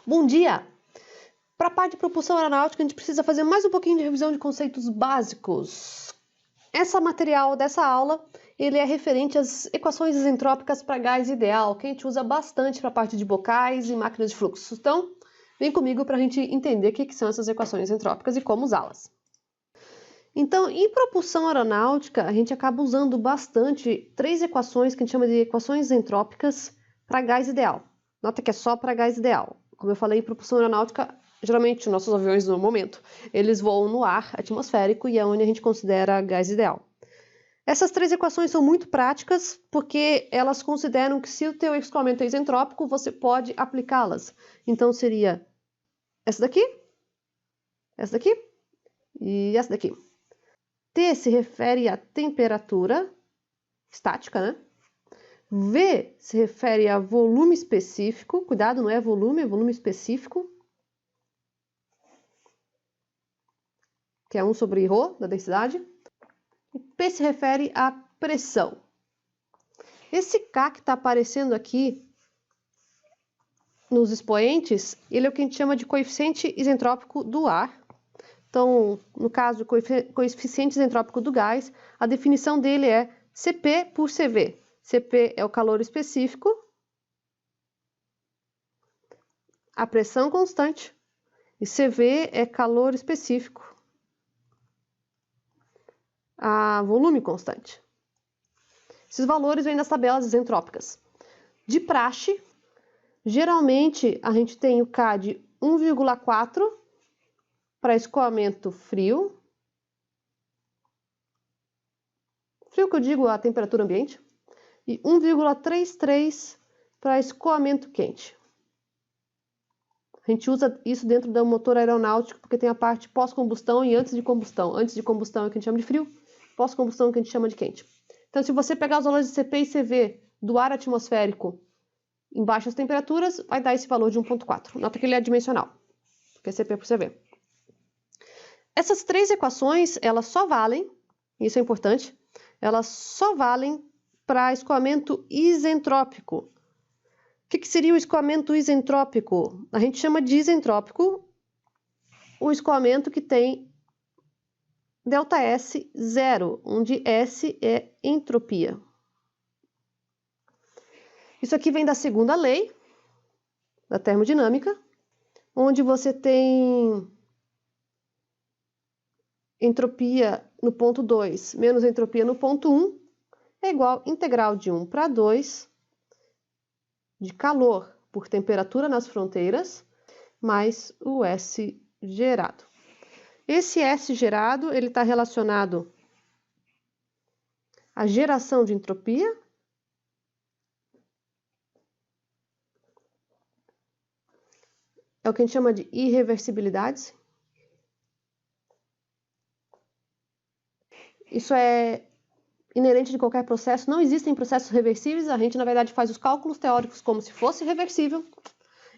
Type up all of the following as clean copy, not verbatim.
Bom dia! Para a parte de propulsão aeronáutica, a gente precisa fazer mais um pouquinho de revisão de conceitos básicos. Esse material dessa aula, ele é referente às equações isentrópicas para gás ideal, que a gente usa bastante para a parte de bocais e máquinas de fluxo. Então, vem comigo para a gente entender o que são essas equações isentrópicas e como usá-las. Então, em propulsão aeronáutica, a gente acaba usando bastante três equações que a gente chama de equações isentrópicas para gás ideal. Nota que é só para gás ideal. Como eu falei, em propulsão aeronáutica, geralmente, nossos aviões, no momento, eles voam no ar atmosférico e é onde a gente considera gás ideal. Essas três equações são muito práticas porque elas consideram que se o teu escoamento é isentrópico, você pode aplicá-las. Então, seria essa daqui e essa daqui. T se refere à temperatura estática, né? V se refere a volume específico. Cuidado, não é volume, é volume específico. Que é 1 sobre ρ da densidade. E P se refere à pressão. Esse K que está aparecendo aqui nos expoentes, ele é o que a gente chama de coeficiente isentrópico do ar. Então, no caso do coeficiente isentrópico do gás, a definição dele é Cp por Cv. Cp é o calor específico, a pressão constante, e Cv é calor específico, a volume constante. Esses valores vêm das tabelas isentrópicas. De praxe, geralmente a gente tem o K de 1,4 para escoamento frio. Frio que eu digo a temperatura ambiente. E 1,33 para escoamento quente. A gente usa isso dentro do motor aeronáutico porque tem a parte pós-combustão e antes de combustão. Antes de combustão é o que a gente chama de frio, pós-combustão é o que a gente chama de quente. Então, se você pegar os valores de Cp e Cv do ar atmosférico em baixas temperaturas, vai dar esse valor de 1,4. Nota que ele é dimensional, porque é Cp por Cv. Essas três equações, elas só valem, isso é importante, elas só valem para escoamento isentrópico. O que seria o escoamento isentrópico? A gente chama de isentrópico o escoamento que tem ΔS zero, onde S é entropia. Isso aqui vem da segunda lei da termodinâmica, onde você tem entropia no ponto 2 menos entropia no ponto 1 é igual a integral de 1 para 2 de calor por temperatura nas fronteiras mais o S gerado. Esse S gerado ele está relacionado à geração de entropia é o que a gente chama de irreversibilidades. Isso é inerente de qualquer processo, não existem processos reversíveis, a gente na verdade faz os cálculos teóricos como se fosse reversível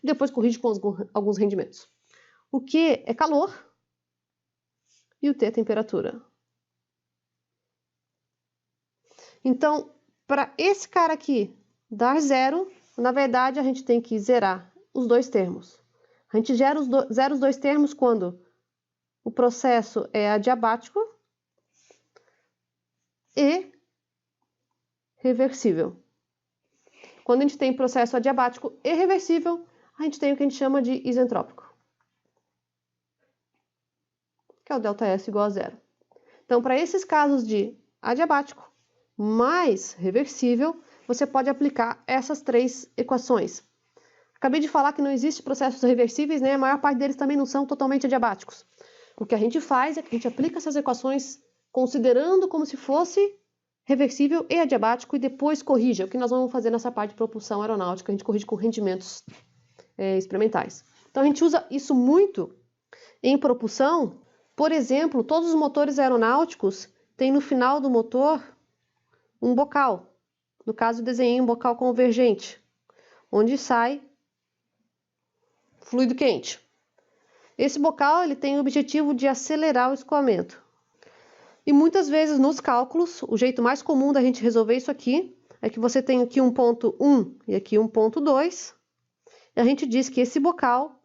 e depois corrige com alguns rendimentos. O Q é calor e o T é temperatura. Então, para esse cara aqui dar zero, na verdade a gente tem que zerar os dois termos. A gente zera os dois termos quando o processo é adiabático e reversível. Quando a gente tem processo adiabático e reversível, a gente tem o que a gente chama de isentrópico, que é o ΔS igual a zero. Então, para esses casos de adiabático mais reversível, você pode aplicar essas três equações. Acabei de falar que não existe processos reversíveis, né? A maior parte deles também não são totalmente adiabáticos. O que a gente faz é que a gente aplica essas equações considerando como se fosse reversível e adiabático e depois corrige. É o que nós vamos fazer nessa parte de propulsão aeronáutica, a gente corrige com rendimentos experimentais. Então a gente usa isso muito em propulsão. Por exemplo, todos os motores aeronáuticos têm no final do motor um bocal. No caso, eu desenhei um bocal convergente, onde sai fluido quente. Esse bocal ele tem o objetivo de acelerar o escoamento. E muitas vezes nos cálculos, o jeito mais comum da gente resolver isso aqui é que você tem aqui um ponto 1 e aqui um ponto 2. E a gente diz que esse bocal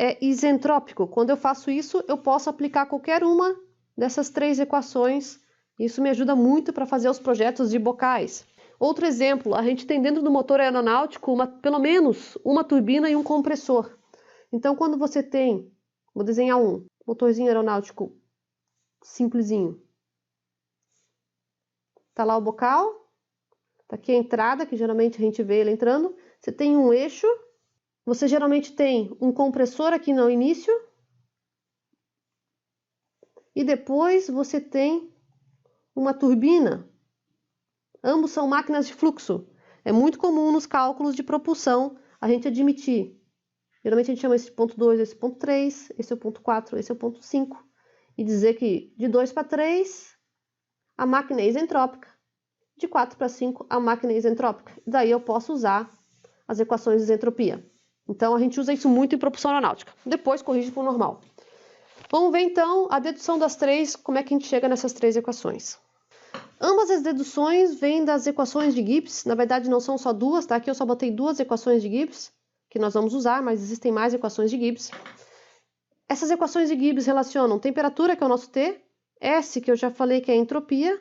é isentrópico. Quando eu faço isso, eu posso aplicar qualquer uma dessas 3 equações. Isso me ajuda muito para fazer os projetos de bocais. Outro exemplo, a gente tem dentro do motor aeronáutico pelo menos uma turbina e um compressor. Então, quando você tem, vou desenhar um motorzinho aeronáutico simplesinho. Tá lá o bocal, tá aqui a entrada, que geralmente a gente vê ele entrando. Você tem um eixo, você geralmente tem um compressor aqui no início. E depois você tem uma turbina. Ambos são máquinas de fluxo. É muito comum nos cálculos de propulsão a gente admitir. Geralmente a gente chama esse ponto 2, esse ponto 3, esse é o ponto 4, esse é o ponto 5. E dizer que de 2 para 3 a máquina é isentrópica. De 4 para 5 a máquina é isentrópica. Daí eu posso usar as equações de isentropia. Então a gente usa isso muito em propulsão aeronáutica. Depois corrige para o normal. Vamos ver então a dedução das 3, como é que a gente chega nessas 3 equações. Ambas as deduções vêm das equações de Gibbs. Na verdade não são só duas, tá? Aqui eu só botei 2 equações de Gibbs que nós vamos usar, mas existem mais equações de Gibbs. Essas equações de Gibbs relacionam temperatura, que é o nosso T, S, que eu já falei que é a entropia.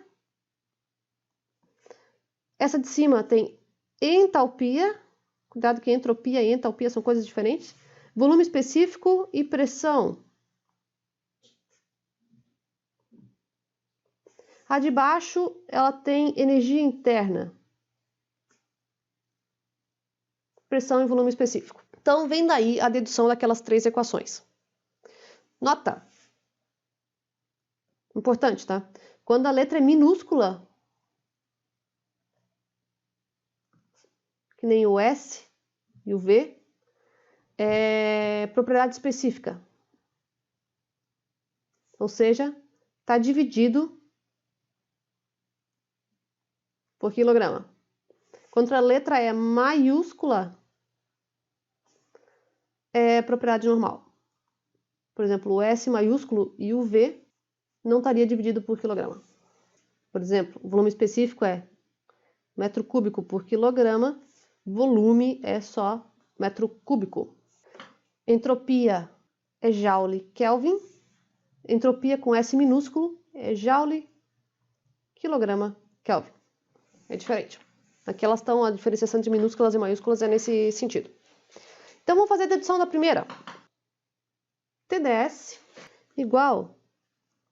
Essa de cima tem entalpia, cuidado que entropia e entalpia são coisas diferentes. Volume específico e pressão. A de baixo, ela tem energia interna. Pressão e volume específico. Então, vem daí a dedução daquelas 3 equações. Nota. Importante, tá? Quando a letra é minúscula, que nem o S e o V, é propriedade específica. Ou seja, está dividido por quilograma. Quando a letra é maiúscula, é propriedade normal. Por exemplo, o S maiúsculo e o V não estaria dividido por quilograma. Por exemplo, o volume específico é metro cúbico por quilograma, volume é só metro cúbico. Entropia é Joule Kelvin, entropia com S minúsculo é Joule quilograma Kelvin. É diferente. Aqui elas estão, a diferenciação de minúsculas e maiúsculas é nesse sentido. Então, vamos fazer a dedução da primeira. TdS igual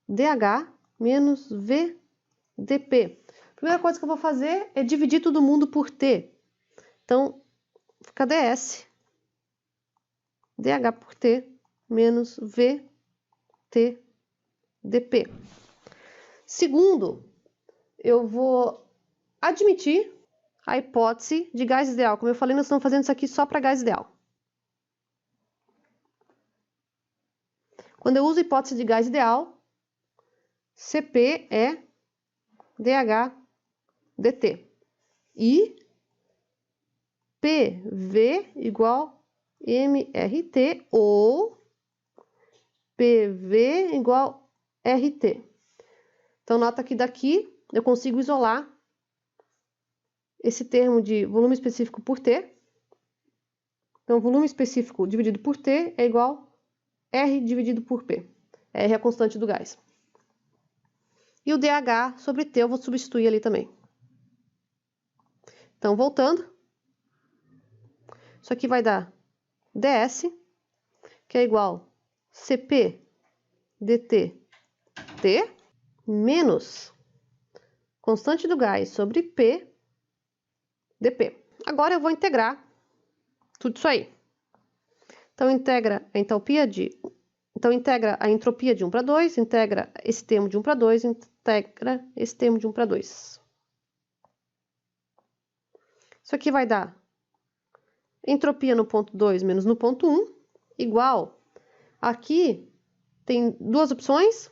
dH menos VdP. A primeira coisa que eu vou fazer é dividir todo mundo por T. Então, fica ds, dH por T, menos VT dP. Segundo, eu vou admitir a hipótese de gás ideal. Como eu falei, nós estamos fazendo isso aqui só para gás ideal. Quando eu uso a hipótese de gás ideal, Cp é dH dt. E PV igual mRT ou PV igual RT. Então, nota que daqui eu consigo isolar esse termo de volume específico por T. Então, volume específico dividido por T é igual R dividido por P. R é a constante do gás. E o dH sobre T eu vou substituir ali também. Então, voltando. Isso aqui vai dar ds, que é igual Cp dt T, menos constante do gás sobre P dP. Agora eu vou integrar tudo isso aí. Então, integra a entropia de 1 para 2, integra esse termo de 1 para 2, integra esse termo de 1 para 2. Isso aqui vai dar entropia no ponto 2 menos no ponto 1, igual. Aqui tem duas opções.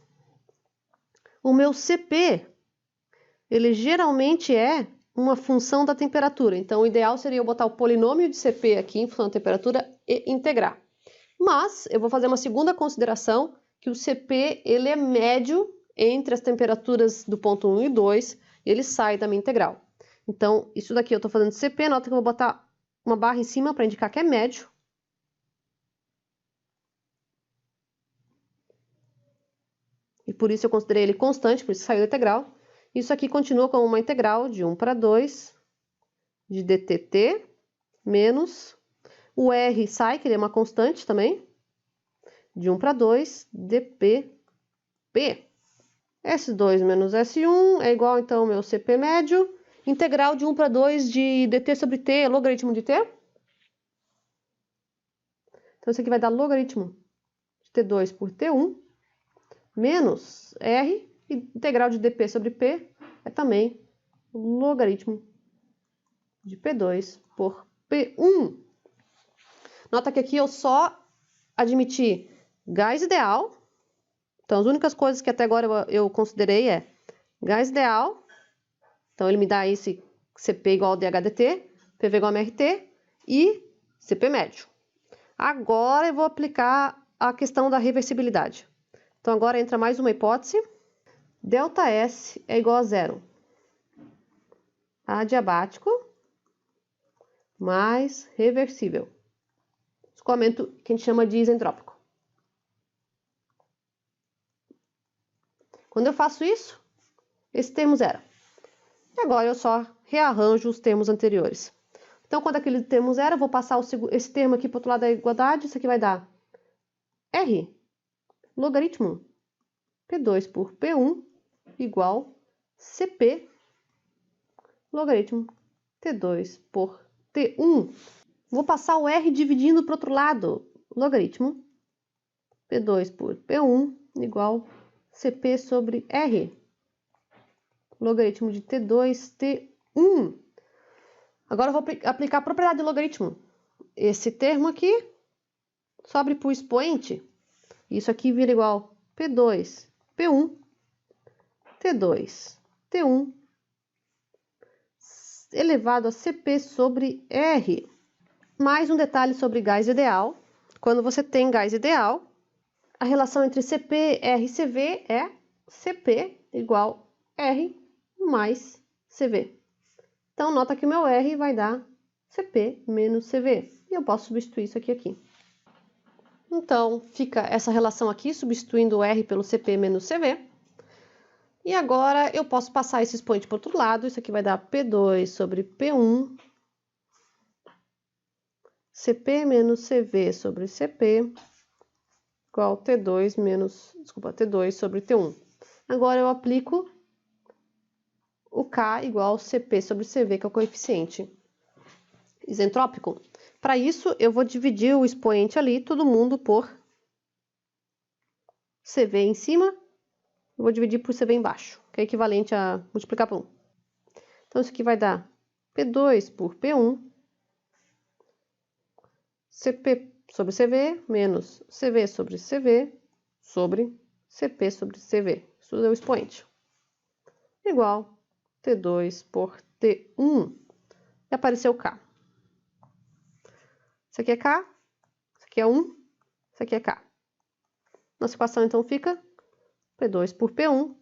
O meu Cp, ele geralmente é uma função da temperatura. Então, o ideal seria eu botar o polinômio de Cp aqui em função da temperatura e integrar. Mas, eu vou fazer uma segunda consideração, que o Cp, ele é médio entre as temperaturas do ponto 1 e 2, e ele sai da minha integral. Então, isso daqui eu estou fazendo Cp, nota que eu vou botar uma barra em cima para indicar que é médio. e por isso eu considerei ele constante, por isso saiu da integral. Isso aqui continua como uma integral de 1 para 2 de dtt menos o r sai, que ele é uma constante também, de 1 para 2 dpp. S2 menos S1 é igual, então, ao meu CP médio, integral de 1 para 2 de dt sobre t, logaritmo de t. Então, isso aqui vai dar logaritmo de T2 por T1, menos R, e integral de dp sobre P é também logaritmo de P2 por P1. Nota que aqui eu só admiti gás ideal. Então, as únicas coisas que até agora eu considerei é gás ideal. Então, ele me dá esse CP igual ao dHdt, PV igual a MRT e CP médio. Agora eu vou aplicar a questão da reversibilidade. Então, agora entra mais uma hipótese. ΔS é igual a zero. Adiabático mais reversível. Escoamento que a gente chama de isentrópico. Quando eu faço isso, esse termo zero. E agora eu só rearranjo os termos anteriores. Então, quando aquele termo zero, eu vou passar esse termo aqui para o outro lado da igualdade. Isso aqui vai dar R logaritmo P2 por P1 igual CP logaritmo T2 por T1. Vou passar o R dividindo para o outro lado. Logaritmo P2 por P1 igual CP sobre R. Logaritmo de T2, T1. Agora eu vou aplicar a propriedade do logaritmo. Esse termo aqui sobe para o expoente. Isso aqui vira igual P2, P1, T2, T1, elevado a CP sobre R. Mais um detalhe sobre gás ideal. Quando você tem gás ideal, a relação entre CP, R e CV é CP igual R mais CV. Então, nota que o meu R vai dar CP menos CV. E eu posso substituir isso aqui. Então, fica essa relação aqui, substituindo o R pelo CP menos CV. E agora eu posso passar esse expoente para o outro lado. Isso aqui vai dar P2 sobre P1, CP menos CV sobre CP, igual T2 T2 sobre T1. Agora eu aplico o K igual CP sobre CV, que é o coeficiente isentrópico. Para isso, eu vou dividir o expoente ali, todo mundo por CV em cima, eu vou dividir por CV embaixo, que é equivalente a multiplicar por 1. Então, isso aqui vai dar P2 por P1, CP sobre CV, menos CV sobre CV, sobre CP sobre CV. Isso é o expoente. Igual T2 por T1. E apareceu K. Isso aqui é K, isso aqui é 1, isso aqui é K. Nossa equação, então, fica P2 por P1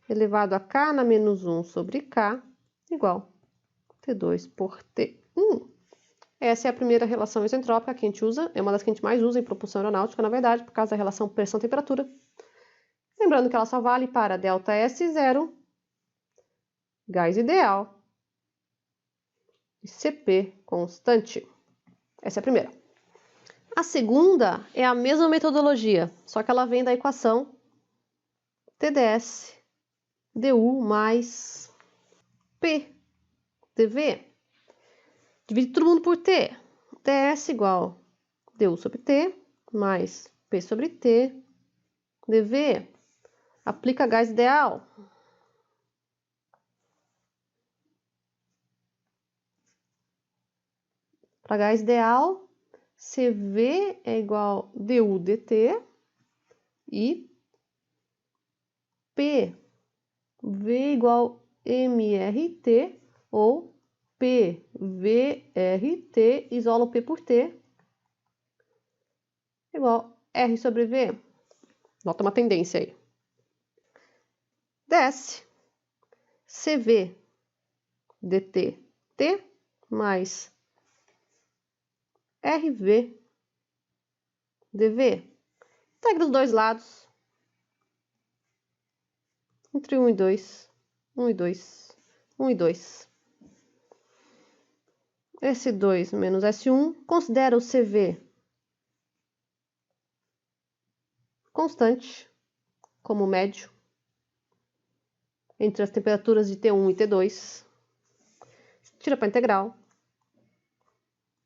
elevado a K na menos 1 sobre K igual T2 por T1. Essa é a primeira relação isentrópica que a gente usa, é uma das que a gente mais usa em propulsão aeronáutica, na verdade, por causa da relação pressão-temperatura. Lembrando que ela só vale para ΔS0, gás ideal, e CP constante. Essa é a primeira. A segunda é a mesma metodologia, só que ela vem da equação TdS du mais P dV. Divide todo mundo por T. ds igual du sobre T mais P sobre T dV. Aplica gás ideal. Para gás ideal, CV é igual du dt e PV igual mRT ou PVRT, isola o P por T, igual R sobre V. Nota uma tendência aí. Desce CV dt T mais RV dV. Integra os dois lados. entre 1 e 2, 1 e 2, 1 e 2. S2 menos S1, considera o CV constante, como médio, entre as temperaturas de T1 e T2. Tira para integral.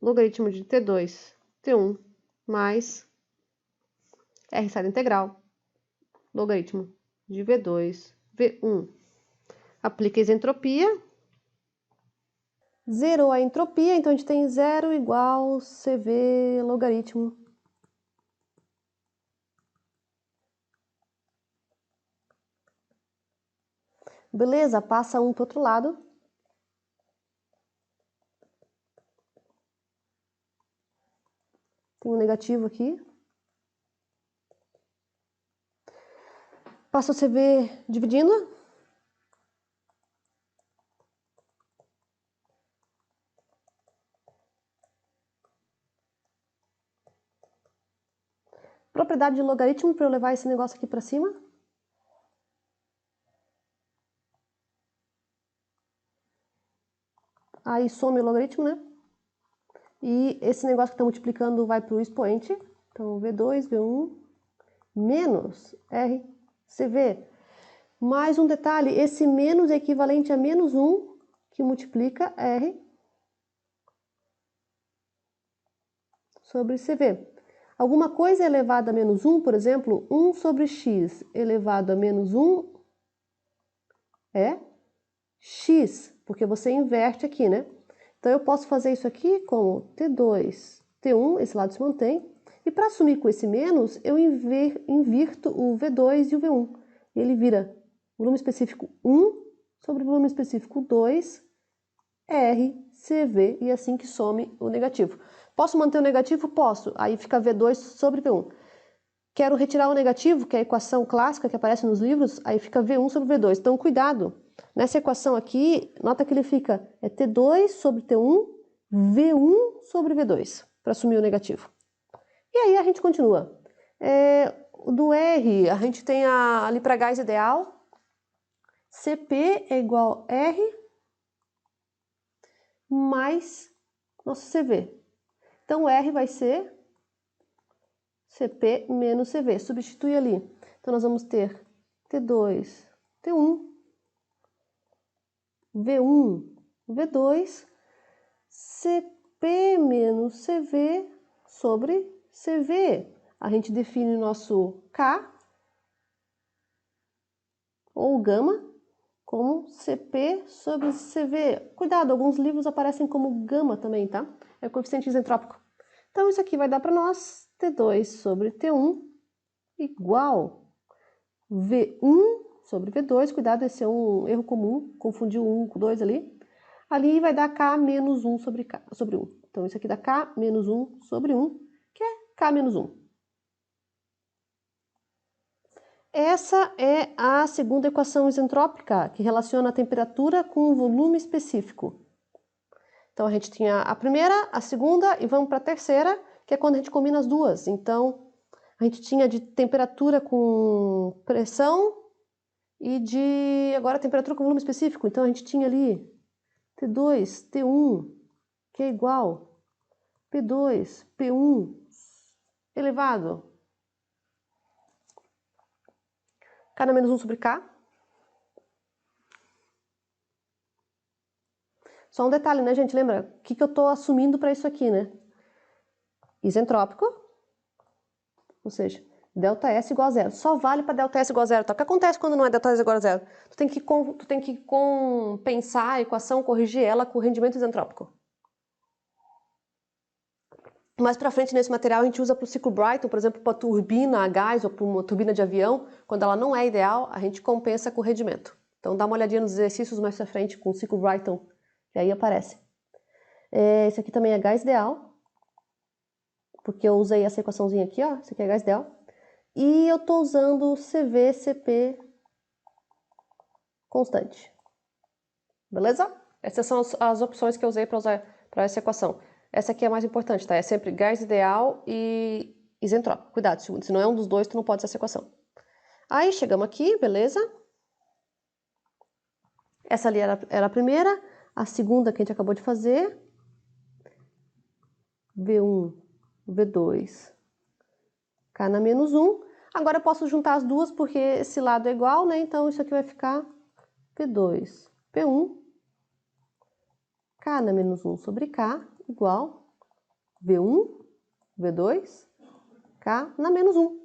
Logaritmo de T2, T1, mais R sai da integral. Logaritmo de V2, V1. Aplica a isentropia. Zerou a entropia, então a gente tem 0 igual CV logaritmo. Beleza, passa um para o outro lado. Tem um negativo aqui. Passa o CV dividindo. Propriedade de logaritmo para eu levar esse negócio aqui para cima. Aí some o logaritmo, né? E esse negócio que está multiplicando vai para o expoente. Então, V2, V1, menos RCV. Mais um detalhe, esse menos é equivalente a menos 1, que multiplica R sobre CV. Alguma coisa elevada a menos 1, por exemplo, 1 sobre x elevado a menos 1 é x, porque você inverte aqui, né? Então, eu posso fazer isso aqui como T2, T1, esse lado se mantém, e para assumir com esse menos, eu invirto o V2 e o V1. Ele vira volume específico 1 sobre volume específico 2, RCV, e assim que some o negativo. Posso manter o negativo? Posso. Aí fica V2 sobre V1. Quero retirar o negativo, que é a equação clássica que aparece nos livros, aí fica V1 sobre V2. Então, cuidado. Nessa equação aqui, nota que ele fica T2 sobre T1, V1 sobre V2, para assumir o negativo. E aí a gente continua. Do R, a gente tem ali para gás ideal, CP é igual a R mais nosso CV. Então, R vai ser CP menos CV. Substitui ali. Então, nós vamos ter T2, T1, V1, V2, CP menos CV sobre CV. A gente define o nosso K, ou gama, como CP sobre CV. Cuidado, alguns livros aparecem como gama também, tá? É o coeficiente isentrópico. Então, isso aqui vai dar para nós T2 sobre T1 igual V1 sobre V2. Cuidado, esse é um erro comum, confundiu 1 com 2 ali. Ali vai dar K menos 1 sobre 1. Então, isso aqui dá K menos 1 sobre 1, que é K menos 1. Essa é a segunda equação isentrópica, que relaciona a temperatura com o volume específico. Então, a gente tinha a primeira, a segunda e vamos para a terceira, que é quando a gente combina as duas. Então, a gente tinha de temperatura com pressão e de, agora, temperatura com volume específico. Então, a gente tinha ali T2, T1, que é igual P2, P1 elevado K na menos 1 sobre K. Só um detalhe, né, gente? Lembra? O que eu estou assumindo para isso aqui, né? Isentrópico, ou seja, ΔS igual a zero. Só vale para ΔS igual a zero. Tá? O que acontece quando não é ΔS igual a zero? Tu tem que compensar a equação, corrigir ela com rendimento isentrópico. Mais para frente, nesse material, a gente usa para o ciclo Brighton, por exemplo, para turbina a gás ou para uma turbina de avião. Quando ela não é ideal, a gente compensa com rendimento. Então, dá uma olhadinha nos exercícios mais para frente com o ciclo Brighton, que aí aparece. Esse aqui também é gás ideal, porque eu usei essa equaçãozinha aqui, ó. Esse aqui é gás ideal. E eu estou usando CV, CP constante. Beleza? Essas são as opções que eu usei para essa equação. Essa aqui é a mais importante, tá? É sempre gás ideal e isentrópico. Cuidado, se não é um dos dois, tu não pode usar essa equação. Aí chegamos aqui, beleza? Essa ali era a primeira, a segunda que a gente acabou de fazer. V1, V2, K na menos 1. Agora eu posso juntar as duas porque esse lado é igual, né? Então isso aqui vai ficar P2, P1, K na menos 1 sobre K, igual V1, V2, K na menos 1.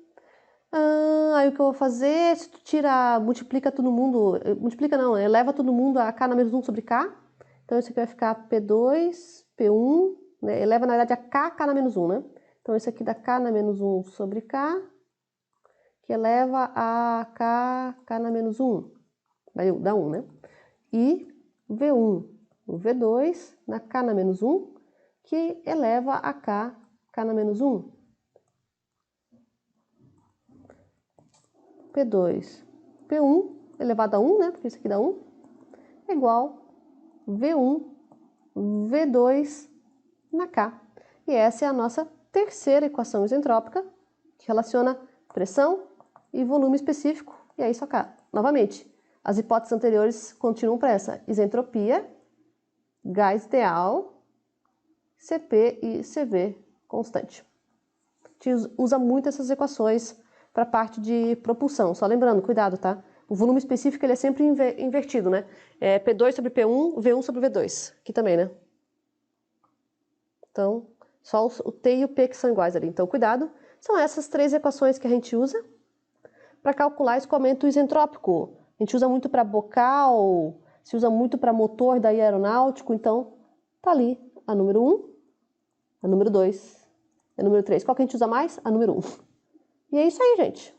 Aí o que eu vou fazer, se tu tira, multiplica todo mundo, multiplica não, eleva todo mundo a K na menos 1 sobre K. Então isso aqui vai ficar P2, P1, né? Eleva na verdade a K na menos 1, né? Então isso aqui dá K na menos 1 sobre K, que eleva a K na menos 1, vai dar 1, né? E V1, o V2 na K na menos 1, que eleva a K na menos 1. P2, P1 elevado a 1, né? Porque isso aqui dá 1, é igual V1, V2 na K. E essa é a nossa terceira equação isentrópica, que relaciona pressão e volume específico. E aí só cá, novamente, as hipóteses anteriores continuam para essa: isentropia, gás ideal, Cp e Cv constante. A gente usa muito essas equações para a parte de propulsão. Só lembrando, cuidado, tá? O volume específico ele é sempre invertido, né? É P2 sobre P1, V1 sobre V2. Aqui também, né? Então, só o T e o P que são iguais ali. Então, cuidado. São essas três equações que a gente usa para calcular escoamento isentrópico. A gente usa muito para bocal, se usa muito para motor daí aeronáutico. Então, tá ali a número 1, a número 2, a número 3. Qual que a gente usa mais? A número 1. E é isso aí, gente.